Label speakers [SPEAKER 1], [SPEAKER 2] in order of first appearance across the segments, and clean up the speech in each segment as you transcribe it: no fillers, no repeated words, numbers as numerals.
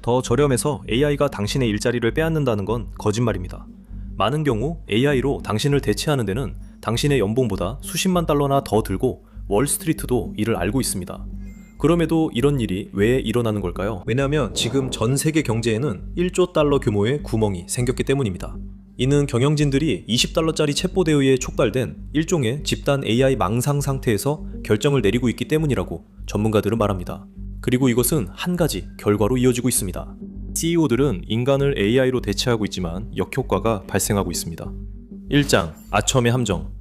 [SPEAKER 1] 더 저렴해서 AI가 당신의 일자리를 빼앗는다는 건 거짓말입니다. 많은 경우 AI로 당신을 대체하는 데는 당신의 연봉보다 수십만 달러나 더 들고 월스트리트도 이를 알고 있습니다. 그럼에도 이런 일이 왜 일어나는 걸까요? 왜냐하면 지금 전 세계 경제에는 1조 달러 규모의 구멍이 생겼기 때문입니다. 이는 경영진들이 20달러짜리 챗봇에 의해 촉발된 일종의 집단 AI 망상 상태에서 결정을 내리고 있기 때문이라고 전문가들은 말합니다. 그리고 이것은 한 가지 결과로 이어지고 있습니다. CEO들은 인간을 AI로 대체하고 있지만 역효과가 발생하고 있습니다. 1장 아첨의 함정.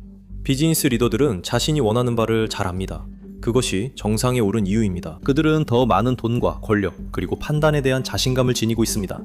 [SPEAKER 1] 비즈니스 리더들은 자신이 원하는 바를 잘 압니다. 그것이 정상에 오른 이유입니다. 그들은 더 많은 돈과 권력, 그리고 판단에 대한 자신감을 지니고 있습니다.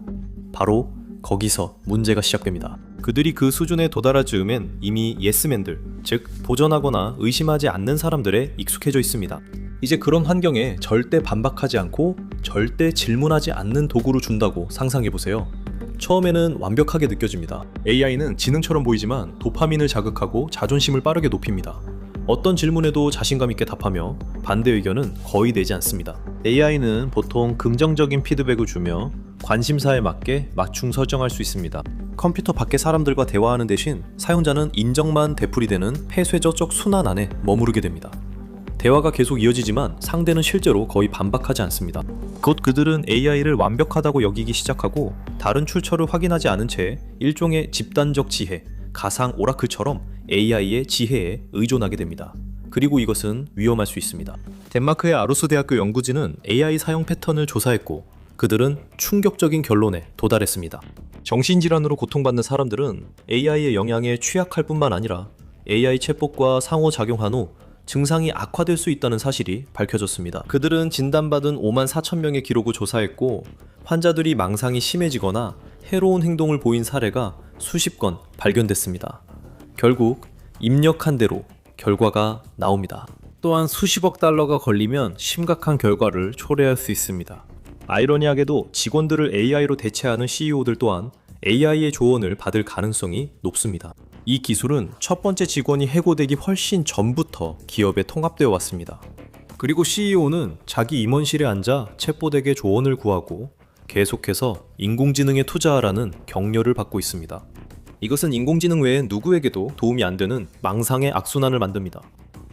[SPEAKER 1] 바로 거기서 문제가 시작됩니다. 그들이 그 수준에 도달할 즈음엔 이미 예스맨들, 즉 도전하거나 의심하지 않는 사람들에 익숙해져 있습니다. 이제 그런 환경에 절대 반박하지 않고 절대 질문하지 않는 도구를 준다고 상상해보세요. 처음에는 완벽하게 느껴집니다. AI는 지능처럼 보이지만 도파민을 자극하고 자존심을 빠르게 높입니다. 어떤 질문에도 자신감 있게 답하며 반대 의견은 거의 내지 않습니다. AI는 보통 긍정적인 피드백을 주며 관심사에 맞게 맞춤 설정할 수 있습니다. 컴퓨터 밖의 사람들과 대화하는 대신 사용자는 인정만 되풀이되는 폐쇄적 순환 안에 머무르게 됩니다. 대화가 계속 이어지지만 상대는 실제로 거의 반박하지 않습니다. 곧 그들은 AI를 완벽하다고 여기기 시작하고 다른 출처를 확인하지 않은 채 일종의 집단적 지혜, 가상 오라클처럼 AI의 지혜에 의존하게 됩니다. 그리고 이것은 위험할 수 있습니다. 덴마크의 아루스 대학교 연구진은 AI 사용 패턴을 조사했고 그들은 충격적인 결론에 도달했습니다. 정신질환으로 고통받는 사람들은 AI의 영향에 취약할 뿐만 아니라 AI 챗봇과 상호작용한 후 증상이 악화될 수 있다는 사실이 밝혀졌습니다. 그들은 진단받은 5만 4천 명의 기록을 조사했고 환자들이 망상이 심해지거나 해로운 행동을 보인 사례가 수십 건 발견됐습니다. 결국 입력한 대로 결과가 나옵니다. 또한 수십억 달러가 걸리면 심각한 결과를 초래할 수 있습니다. 아이러니하게도 직원들을 AI로 대체하는 CEO들 또한 AI의 조언을 받을 가능성이 높습니다. 이 기술은 첫 번째 직원이 해고되기 훨씬 전부터 기업에 통합되어 왔습니다. 그리고 CEO는 자기 임원실에 앉아 챗봇에게 조언을 구하고 계속해서 인공지능에 투자하라는 격려를 받고 있습니다. 이것은 인공지능 외에 누구에게도 도움이 안 되는 망상의 악순환을 만듭니다.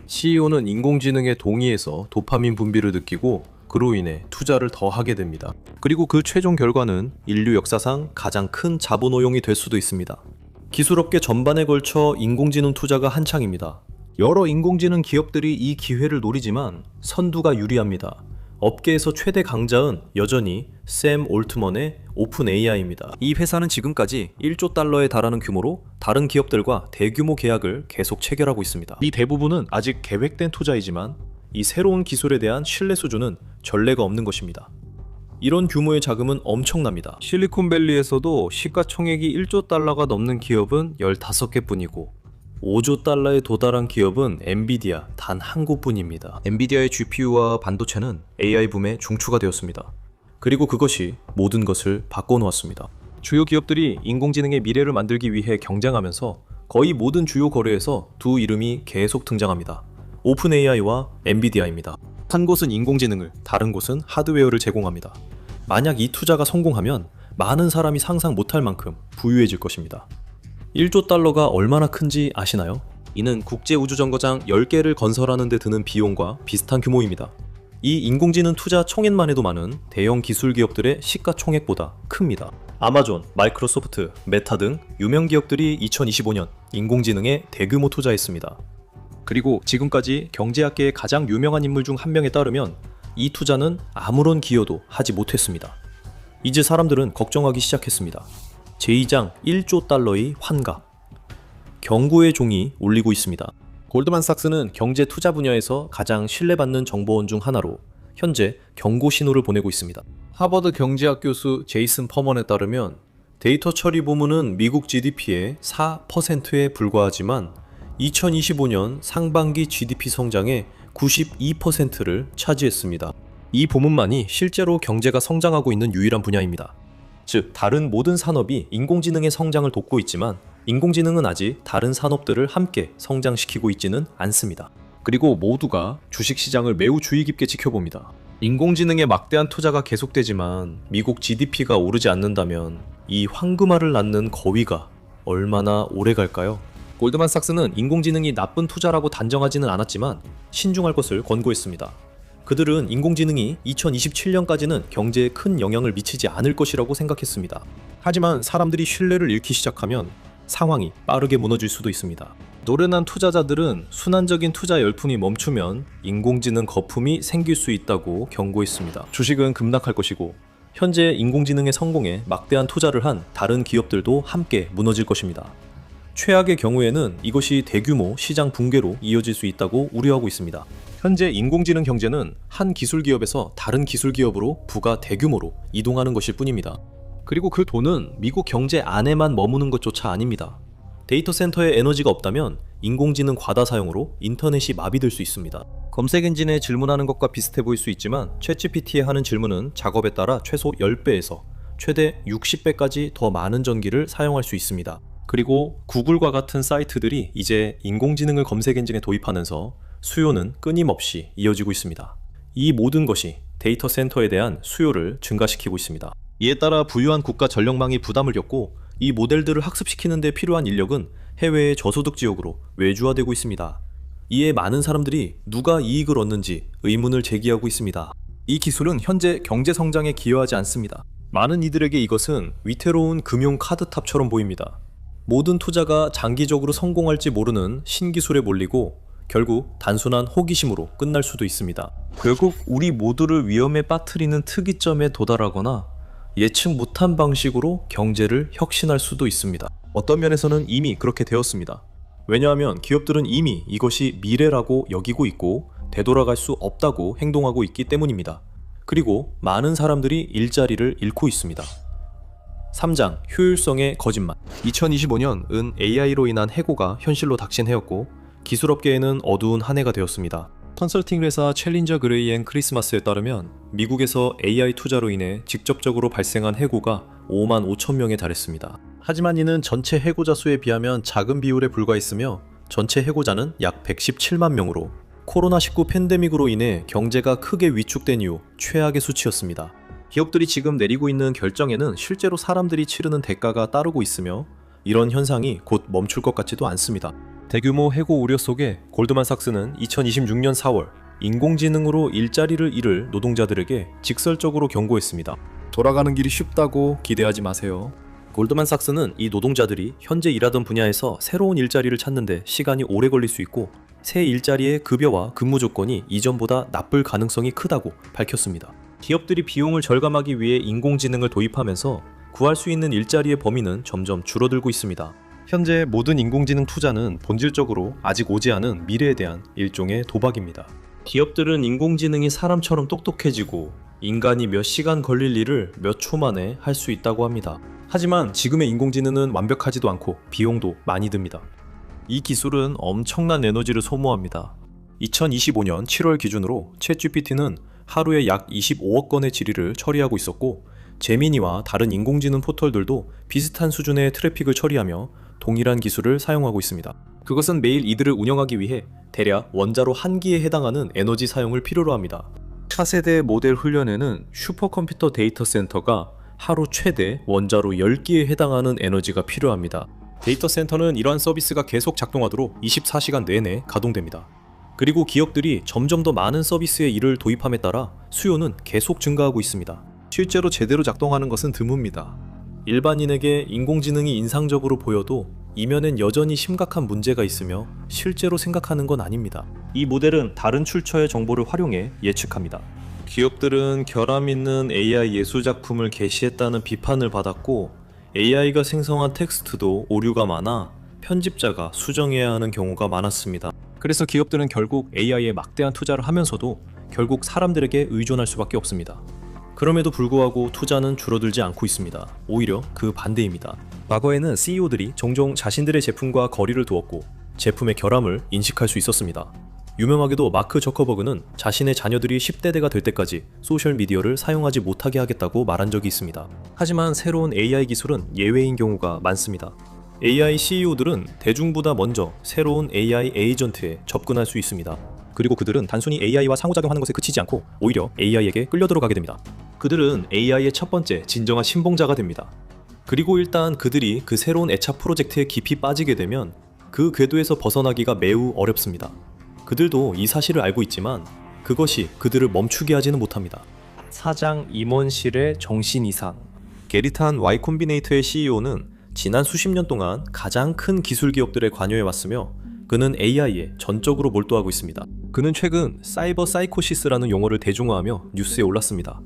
[SPEAKER 1] CEO는 인공지능에 동의해서 도파민 분비를 느끼고 그로 인해 투자를 더 하게 됩니다. 그리고 그 최종 결과는 인류 역사상 가장 큰 자본오용이 될 수도 있습니다. 기술업계 전반에 걸쳐 인공지능 투자가 한창입니다. 여러 인공지능 기업들이 이 기회를 노리지만 선두가 유리합니다. 업계에서 최대 강자는 여전히 샘 올트먼의 오픈 AI입니다. 이 회사는 지금까지 1조 달러에 달하는 규모로 다른 기업들과 대규모 계약을 계속 체결하고 있습니다. 이 대부분은 아직 계획된 투자이지만 이 새로운 기술에 대한 신뢰 수준은 전례가 없는 것입니다. 이런 규모의 자금은 엄청납니다. 실리콘밸리에서도 시가총액이 1조 달러가 넘는 기업은 15개 뿐이고 5조 달러에 도달한 기업은 엔비디아 단 한 곳뿐입니다. 엔비디아의 GPU와 반도체는 AI 붐의 중추가 되었습니다. 그리고 그것이 모든 것을 바꿔놓았습니다. 주요 기업들이 인공지능의 미래를 만들기 위해 경쟁하면서 거의 모든 주요 거래에서 두 이름이 계속 등장합니다. 오픈 AI와 엔비디아입니다. 한 곳은 인공지능을, 다른 곳은 하드웨어를 제공합니다. 만약 이 투자가 성공하면 많은 사람이 상상 못할 만큼 부유해질 것입니다. 1조 달러가 얼마나 큰지 아시나요? 이는 국제우주정거장 10개를 건설하는 데 드는 비용과 비슷한 규모입니다. 이 인공지능 투자 총액만 해도 많은 대형 기술 기업들의 시가총액보다 큽니다. 아마존, 마이크로소프트, 메타 등 유명 기업들이 2025년 인공지능에 대규모 투자했습니다. 그리고 지금까지 경제학계의 가장 유명한 인물 중 한 명에 따르면 이 투자는 아무런 기여도 하지 못했습니다. 이제 사람들은 걱정하기 시작했습니다. 제2장 1조 달러의 환각. 경고의 종이 울리고 있습니다. 골드만삭스는 경제 투자 분야에서 가장 신뢰받는 정보원 중 하나로 현재 경고 신호를 보내고 있습니다. 하버드 경제학 교수 제이슨 퍼먼에 따르면 데이터 처리 부문은 미국 GDP의 4%에 불과하지만 2025년 상반기 GDP 성장의 92%를 차지했습니다. 이 부문만이 실제로 경제가 성장하고 있는 유일한 분야입니다. 즉, 다른 모든 산업이 인공지능의 성장을 돕고 있지만 인공지능은 아직 다른 산업들을 함께 성장시키고 있지는 않습니다. 그리고 모두가 주식시장을 매우 주의 깊게 지켜봅니다. 인공지능에 막대한 투자가 계속되지만 미국 GDP가 오르지 않는다면 이 황금알을 낳는 거위가 얼마나 오래 갈까요? 골드만삭스는 인공지능이 나쁜 투자라고 단정하지는 않았지만 신중할 것을 권고했습니다. 그들은 인공지능이 2027년까지는 경제에 큰 영향을 미치지 않을 것이라고 생각했습니다. 하지만 사람들이 신뢰를 잃기 시작하면 상황이 빠르게 무너질 수도 있습니다. 노련한 투자자들은 순환적인 투자 열풍이 멈추면 인공지능 거품이 생길 수 있다고 경고했습니다. 주식은 급락할 것이고 현재 인공지능의 성공에 막대한 투자를 한 다른 기업들도 함께 무너질 것입니다. 최악의 경우에는 이것이 대규모 시장 붕괴로 이어질 수 있다고 우려하고 있습니다. 현재 인공지능 경제는 한 기술 기업에서 다른 기술 기업으로 부가 대규모로 이동하는 것일 뿐입니다. 그리고 그 돈은 미국 경제 안에만 머무는 것조차 아닙니다. 데이터 센터에 에너지가 없다면 인공지능 과다 사용으로 인터넷이 마비될 수 있습니다. 검색 엔진에 질문하는 것과 비슷해 보일 수 있지만 챗GPT에 하는 질문은 작업에 따라 최소 10배에서 최대 60배까지 더 많은 전기를 사용할 수 있습니다. 그리고 구글과 같은 사이트들이 이제 인공지능을 검색 엔진에 도입하면서 수요는 끊임없이 이어지고 있습니다. 이 모든 것이 데이터 센터에 대한 수요를 증가시키고 있습니다. 이에 따라 부유한 국가 전력망이 부담을 겪고 이 모델들을 학습시키는 데 필요한 인력은 해외의 저소득 지역으로 외주화되고 있습니다. 이에 많은 사람들이 누가 이익을 얻는지 의문을 제기하고 있습니다. 이 기술은 현재 경제 성장에 기여하지 않습니다. 많은 이들에게 이것은 위태로운 금융 카드탑처럼 보입니다. 모든 투자가 장기적으로 성공할지 모르는 신기술에 몰리고 결국 단순한 호기심으로 끝날 수도 있습니다. 결국 우리 모두를 위험에 빠뜨리는 특이점에 도달하거나 예측 못한 방식으로 경제를 혁신할 수도 있습니다. 어떤 면에서는 이미 그렇게 되었습니다. 왜냐하면 기업들은 이미 이것이 미래라고 여기고 있고 되돌아갈 수 없다고 행동하고 있기 때문입니다. 그리고 많은 사람들이 일자리를 잃고 있습니다. 3장 효율성의 거짓말. 2025년은 AI로 인한 해고가 현실로 닥친 해였고 기술업계에는 어두운 한 해가 되었습니다. 컨설팅 회사 챌린저 그레이 앤 크리스마스에 따르면 미국에서 AI 투자로 인해 직접적으로 발생한 해고가 5만 5천 명에 달했습니다. 하지만 이는 전체 해고자 수에 비하면 작은 비율에 불과했으며 전체 해고자는 약 117만 명으로 코로나19 팬데믹으로 인해 경제가 크게 위축된 이후 최악의 수치였습니다. 기업들이 지금 내리고 있는 결정에는 실제로 사람들이 치르는 대가가 따르고 있으며 이런 현상이 곧 멈출 것 같지도 않습니다. 대규모 해고 우려 속에 골드만삭스는 2026년 4월 인공지능으로 일자리를 잃을 노동자들에게 직설적으로 경고했습니다. 돌아가는 길이 쉽다고 기대하지 마세요. 골드만삭스는 이 노동자들이 현재 일하던 분야에서 새로운 일자리를 찾는데 시간이 오래 걸릴 수 있고 새 일자리의 급여와 근무 조건이 이전보다 나쁠 가능성이 크다고 밝혔습니다. 기업들이 비용을 절감하기 위해 인공지능을 도입하면서 구할 수 있는 일자리의 범위는 점점 줄어들고 있습니다. 현재 모든 인공지능 투자는 본질적으로 아직 오지 않은 미래에 대한 일종의 도박입니다. 기업들은 인공지능이 사람처럼 똑똑해지고 인간이 몇 시간 걸릴 일을 몇 초 만에 할 수 있다고 합니다. 하지만 지금의 인공지능은 완벽하지도 않고 비용도 많이 듭니다. 이 기술은 엄청난 에너지를 소모합니다. 2025년 7월 기준으로 챗GPT는 하루에 약 25억 건의 질의를 처리하고 있었고 제미니와 다른 인공지능 포털들도 비슷한 수준의 트래픽을 처리하며 동일한 기술을 사용하고 있습니다. 그것은 매일 이들을 운영하기 위해 대략 원자로 1기에 해당하는 에너지 사용을 필요로 합니다. 차세대 모델 훈련에는 슈퍼컴퓨터 데이터 센터가 하루 최대 원자로 10기에 해당하는 에너지가 필요합니다. 데이터 센터는 이러한 서비스가 계속 작동하도록 24시간 내내 가동됩니다. 그리고 기업들이 점점 더 많은 서비스의 일을 도입함에 따라 수요는 계속 증가하고 있습니다. 실제로 제대로 작동하는 것은 드뭅니다. 일반인에게 인공지능이 인상적으로 보여도 이면엔 여전히 심각한 문제가 있으며 실제로 생각하는 건 아닙니다. 이 모델은 다른 출처의 정보를 활용해 예측합니다. 기업들은 결함 있는 AI 예술작품을 게시했다는 비판을 받았고 AI가 생성한 텍스트도 오류가 많아 편집자가 수정해야 하는 경우가 많았습니다. 그래서 기업들은 결국 AI에 막대한 투자를 하면서도 결국 사람들에게 의존할 수밖에 없습니다. 그럼에도 불구하고 투자는 줄어들지 않고 있습니다. 오히려 그 반대입니다. 과거에는 CEO들이 종종 자신들의 제품과 거리를 두었고 제품의 결함을 인식할 수 있었습니다. 유명하게도 마크 저커버그는 자신의 자녀들이 10대대가 될 때까지 소셜미디어를 사용하지 못하게 하겠다고 말한 적이 있습니다. 하지만 새로운 AI 기술은 예외인 경우가 많습니다. AI CEO들은 대중보다 먼저 새로운 AI 에이전트에 접근할 수 있습니다. 그리고 그들은 단순히 AI와 상호작용하는 것에 그치지 않고 오히려 AI에게 끌려 들어가게 됩니다. 그들은 AI의 첫 번째 진정한 신봉자가 됩니다. 그리고 일단 그들이 그 새로운 애착 프로젝트에 깊이 빠지게 되면 그 궤도에서 벗어나기가 매우 어렵습니다. 그들도 이 사실을 알고 있지만 그것이 그들을 멈추게 하지는 못합니다. 사장 임원실의 정신 이상. 게리탄 Y 콤비네이터의 CEO는 지난 수십 년 동안 가장 큰 기술 기업들에 관여해 왔으며 그는 AI에 전적으로 몰두하고 있습니다. 그는 최근 사이버 사이코시스라는 용어를 대중화하며 뉴스에 올랐습니다.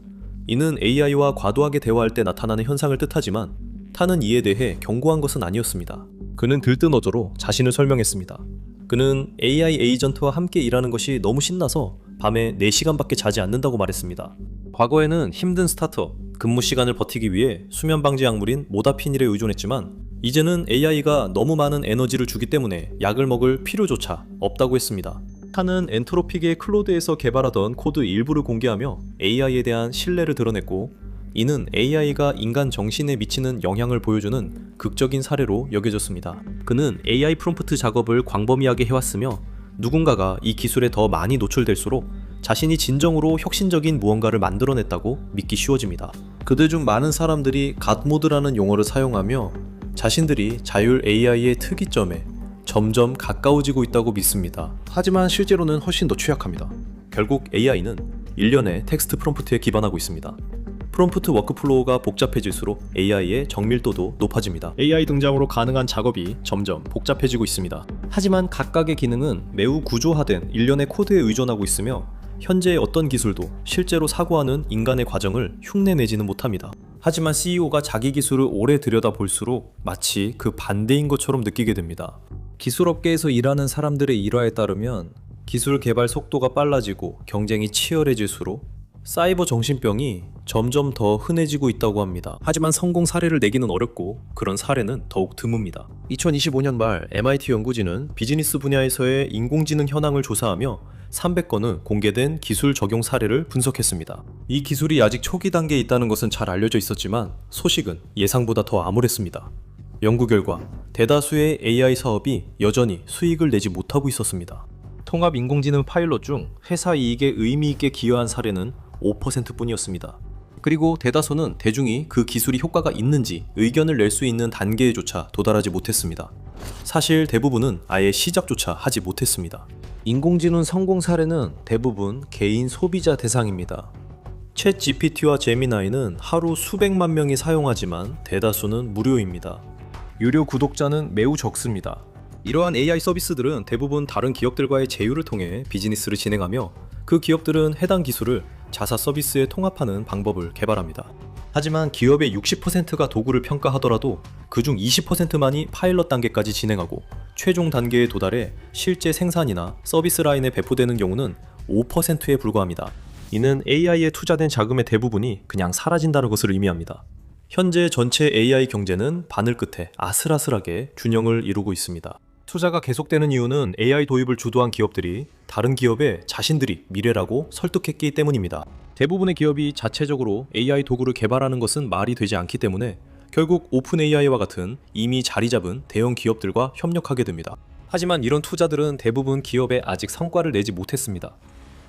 [SPEAKER 1] 이는 AI와 과도하게 대화할 때 나타나는 현상을 뜻하지만 타는 이에 대해 경고한 것은 아니었습니다. 그는 들뜬 어조로 자신을 설명했습니다. 그는 AI 에이전트와 함께 일하는 것이 너무 신나서 밤에 4시간밖에 자지 않는다고 말했습니다. 과거에는 힘든 스타트업, 근무 시간을 버티기 위해 수면 방지 약물인 모다피닐에 의존했지만 이제는 AI가 너무 많은 에너지를 주기 때문에 약을 먹을 필요조차 없다고 했습니다. 타는 엔트로픽의 클로드에서 개발하던 코드 일부를 공개하며 AI에 대한 신뢰를 드러냈고 이는 AI가 인간 정신에 미치는 영향을 보여주는 극적인 사례로 여겨졌습니다. 그는 AI 프롬프트 작업을 광범위하게 해왔으며 누군가가 이 기술에 더 많이 노출될수록 자신이 진정으로 혁신적인 무언가를 만들어냈다고 믿기 쉬워집니다. 그들 중 많은 사람들이 갓모드라는 용어를 사용하며 자신들이 자율 AI의 특이점에 점점 가까워지고 있다고 믿습니다. 하지만 실제로는 훨씬 더 취약합니다. 결국 AI는 일련의 텍스트 프롬프트에 기반하고 있습니다. 프롬프트 워크플로우가 복잡해질수록 AI의 정밀도도 높아집니다. AI 등장으로 가능한 작업이 점점 복잡해지고 있습니다. 하지만 각각의 기능은 매우 구조화된 일련의 코드에 의존하고 있으며 현재의 어떤 기술도 실제로 사고하는 인간의 과정을 흉내내지는 못합니다. 하지만 CEO가 자기 기술을 오래 들여다볼수록 마치 그 반대인 것처럼 느끼게 됩니다. 기술업계에서 일하는 사람들의 일화에 따르면 기술 개발 속도가 빨라지고 경쟁이 치열해질수록 사이버 정신병이 점점 더 흔해지고 있다고 합니다. 하지만 성공 사례를 내기는 어렵고 그런 사례는 더욱 드뭅니다. 2025년 말 MIT 연구진은 비즈니스 분야에서의 인공지능 현황을 조사하며 300건의 공개된 기술 적용 사례를 분석했습니다. 이 기술이 아직 초기 단계에 있다는 것은 잘 알려져 있었지만 소식은 예상보다 더 암울했습니다. 연구 결과 대다수의 AI 사업이 여전히 수익을 내지 못하고 있었습니다. 통합 인공지능 파일럿 중 회사 이익에 의미 있게 기여한 사례는 5%뿐이었습니다. 그리고 대다수는 대중이 그 기술이 효과가 있는지 의견을 낼 수 있는 단계에조차 도달하지 못했습니다. 사실 대부분은 아예 시작조차 하지 못했습니다. 인공지능 성공 사례는 대부분 개인 소비자 대상입니다. 챗 GPT와 제미나이는 하루 수백만 명이 사용하지만 대다수는 무료입니다. 유료 구독자는 매우 적습니다. 이러한 AI 서비스들은 대부분 다른 기업들과의 제휴를 통해 비즈니스를 진행하며 그 기업들은 해당 기술을 자사 서비스에 통합하는 방법을 개발합니다. 하지만 기업의 60%가 도구를 평가하더라도 그중 20%만이 파일럿 단계까지 진행하고 최종 단계에 도달해 실제 생산이나 서비스 라인에 배포되는 경우는 5%에 불과합니다. 이는 AI에 투자된 자금의 대부분이 그냥 사라진다는 것을 의미합니다. 현재 전체 AI 경제는 바늘 끝에 아슬아슬하게 균형을 이루고 있습니다. 투자가 계속되는 이유는 AI 도입을 주도한 기업들이 다른 기업에 자신들이 미래라고 설득했기 때문입니다. 대부분의 기업이 자체적으로 AI 도구를 개발하는 것은 말이 되지 않기 때문에 결국 오픈 AI와 같은 이미 자리 잡은 대형 기업들과 협력하게 됩니다. 하지만 이런 투자들은 대부분 기업에 아직 성과를 내지 못했습니다.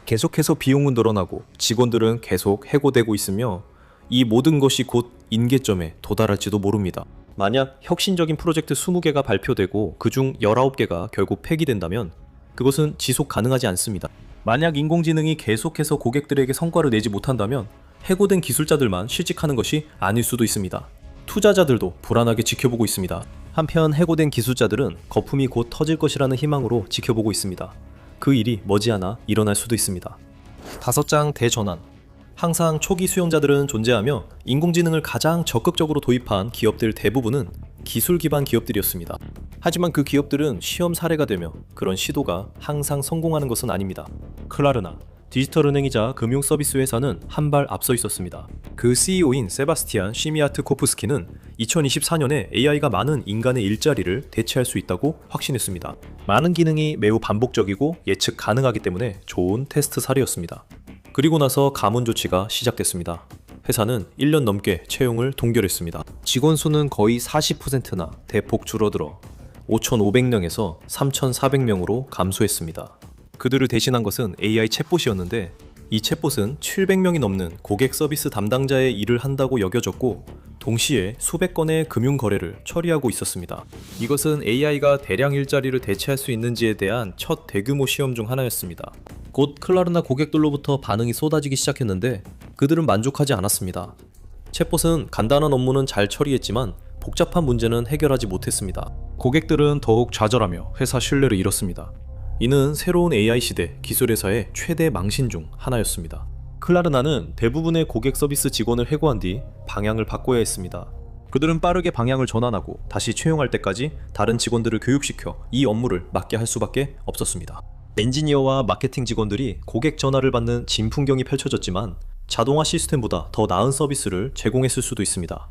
[SPEAKER 1] 계속해서 비용은 늘어나고 직원들은 계속 해고되고 있으며 이 모든 것이 곧 인계점에 도달할지도 모릅니다. 만약 혁신적인 프로젝트 20개가 발표되고 그중 19개가 결국 폐기된다면 그것은 지속 가능하지 않습니다. 만약 인공지능이 계속해서 고객들에게 성과를 내지 못한다면 해고된 기술자들만 실직하는 것이 아닐 수도 있습니다. 투자자들도 불안하게 지켜보고 있습니다. 한편 해고된 기술자들은 거품이 곧 터질 것이라는 희망으로 지켜보고 있습니다. 그 일이 머지않아 일어날 수도 있습니다. 5장 대전환. 항상 초기 수용자들은 존재하며 인공지능을 가장 적극적으로 도입한 기업들 대부분은 기술 기반 기업들이었습니다. 하지만 그 기업들은 시험 사례가 되며 그런 시도가 항상 성공하는 것은 아닙니다. 클라르나, 디지털 은행이자 금융 서비스 회사는 한 발 앞서 있었습니다. 그 CEO인 세바스티안 시미아트코프스키는 2024년에 AI가 많은 인간의 일자리를 대체할 수 있다고 확신했습니다. 많은 기능이 매우 반복적이고 예측 가능하기 때문에 좋은 테스트 사례였습니다. 그리고 나서 가문 조치가 시작됐습니다. 회사는 1년 넘게 채용을 동결했습니다. 직원 수는 거의 40%나 대폭 줄어들어 5,500명에서 3,400명으로 감소했습니다. 그들을 대신한 것은 AI 챗봇이었는데 이 챗봇은 700명이 넘는 고객 서비스 담당자의 일을 한다고 여겨졌고 동시에 수백 건의 금융 거래를 처리하고 있었습니다. 이것은 AI가 대량 일자리를 대체할 수 있는지에 대한 첫 대규모 시험 중 하나였습니다. 곧 클라르나 고객들로부터 반응이 쏟아지기 시작했는데 그들은 만족하지 않았습니다. 챗봇은 간단한 업무는 잘 처리했지만 복잡한 문제는 해결하지 못했습니다. 고객들은 더욱 좌절하며 회사 신뢰를 잃었습니다. 이는 새로운 AI 시대 기술회사의 최대 망신 중 하나였습니다. 클라르나는 대부분의 고객 서비스 직원을 해고한 뒤 방향을 바꿔야 했습니다. 그들은 빠르게 방향을 전환하고 다시 채용할 때까지 다른 직원들을 교육시켜 이 업무를 맡게 할 수밖에 없었습니다. 엔지니어와 마케팅 직원들이 고객 전화를 받는 진 풍경이 펼쳐졌지만 자동화 시스템보다 더 나은 서비스를 제공했을 수도 있습니다.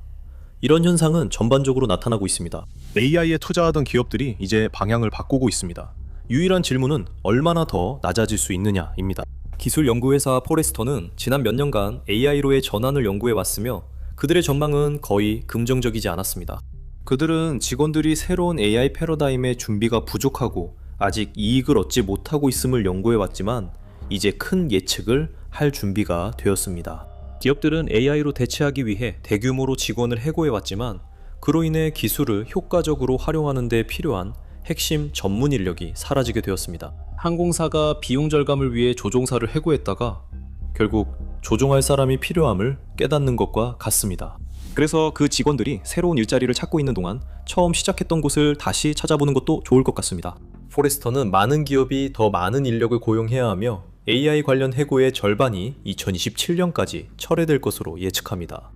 [SPEAKER 1] 이런 현상은 전반적으로 나타나고 있습니다. AI에 투자하던 기업들이 이제 방향을 바꾸고 있습니다. 유일한 질문은 얼마나 더 낮아질 수 있느냐입니다. 기술 연구회사 포레스터는 지난 몇 년간 AI로의 전환을 연구해 왔으며 그들의 전망은 거의 긍정적이지 않았습니다. 그들은 직원들이 새로운 AI 패러다임의 준비가 부족하고 아직 이익을 얻지 못하고 있음을 연구해 왔지만 이제 큰 예측을 할 준비가 되었습니다. 기업들은 AI로 대체하기 위해 대규모로 직원을 해고해 왔지만 그로 인해 기술을 효과적으로 활용하는 데 필요한 핵심 전문 인력이 사라지게 되었습니다. 항공사가 비용 절감을 위해 조종사를 해고했다가 결국 조종할 사람이 필요함을 깨닫는 것과 같습니다. 그래서 그 직원들이 새로운 일자리를 찾고 있는 동안 처음 시작했던 곳을 다시 찾아보는 것도 좋을 것 같습니다. 포레스터는 많은 기업이 더 많은 인력을 고용해야 하며 AI 관련 해고의 절반이 2027년까지 철회될 것으로 예측합니다.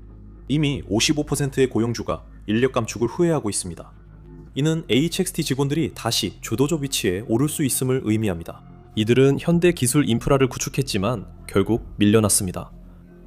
[SPEAKER 1] 이미 55%의 고용주가 인력 감축을 후회하고 있습니다. 이는 HXT 직원들이 다시 주도적 위치에 오를 수 있음을 의미합니다. 이들은 현대 기술 인프라를 구축했지만 결국 밀려났습니다.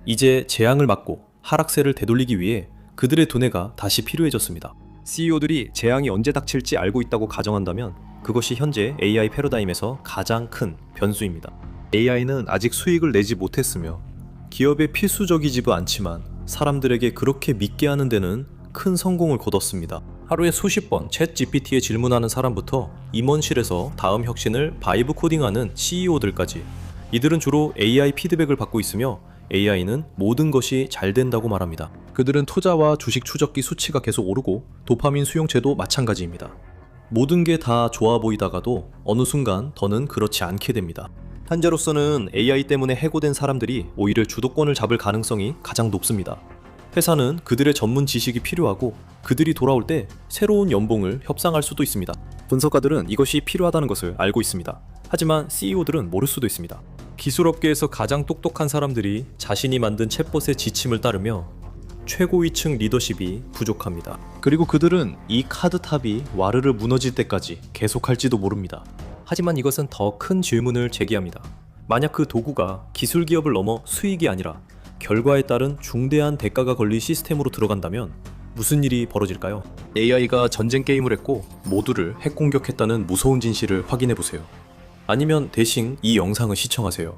[SPEAKER 1] 이제 재앙을 막고 하락세를 되돌리기 위해 그들의 두뇌가 다시 필요해졌습니다. CEO들이 재앙이 언제 닥칠지 알고 있다고 가정한다면 그것이 현재 AI 패러다임에서 가장 큰 변수입니다. AI는 아직 수익을 내지 못했으며 기업에 필수적이지도 않지만 사람들에게 그렇게 믿게 하는 데는 큰 성공을 거뒀습니다. 하루에 수십 번 챗 GPT에 질문하는 사람부터 임원실에서 다음 혁신을 바이브 코딩하는 CEO들까지 이들은 주로 AI 피드백을 받고 있으며 AI는 모든 것이 잘 된다고 말합니다. 그들은 투자와 주식 추적기 수치가 계속 오르고 도파민 수용체도 마찬가지입니다. 모든 게 다 좋아 보이다가도 어느 순간 더는 그렇지 않게 됩니다. 현재로서는 AI 때문에 해고된 사람들이 오히려 주도권을 잡을 가능성이 가장 높습니다. 회사는 그들의 전문 지식이 필요하고 그들이 돌아올 때 새로운 연봉을 협상할 수도 있습니다. 분석가들은 이것이 필요하다는 것을 알고 있습니다. 하지만 CEO들은 모를 수도 있습니다. 기술업계에서 가장 똑똑한 사람들이 자신이 만든 챗봇의 지침을 따르며 최고위층 리더십이 부족합니다. 그리고 그들은 이 카드탑이 와르르 무너질 때까지 계속할지도 모릅니다. 하지만 이것은 더 큰 질문을 제기합니다. 만약 그 도구가 기술 기업을 넘어 수익이 아니라 결과에 따른 중대한 대가가 걸린 시스템으로 들어간다면 무슨 일이 벌어질까요? AI가 전쟁 게임을 했고 모두를 핵 공격했다는 무서운 진실을 확인해보세요. 아니면 대신 이 영상을 시청하세요.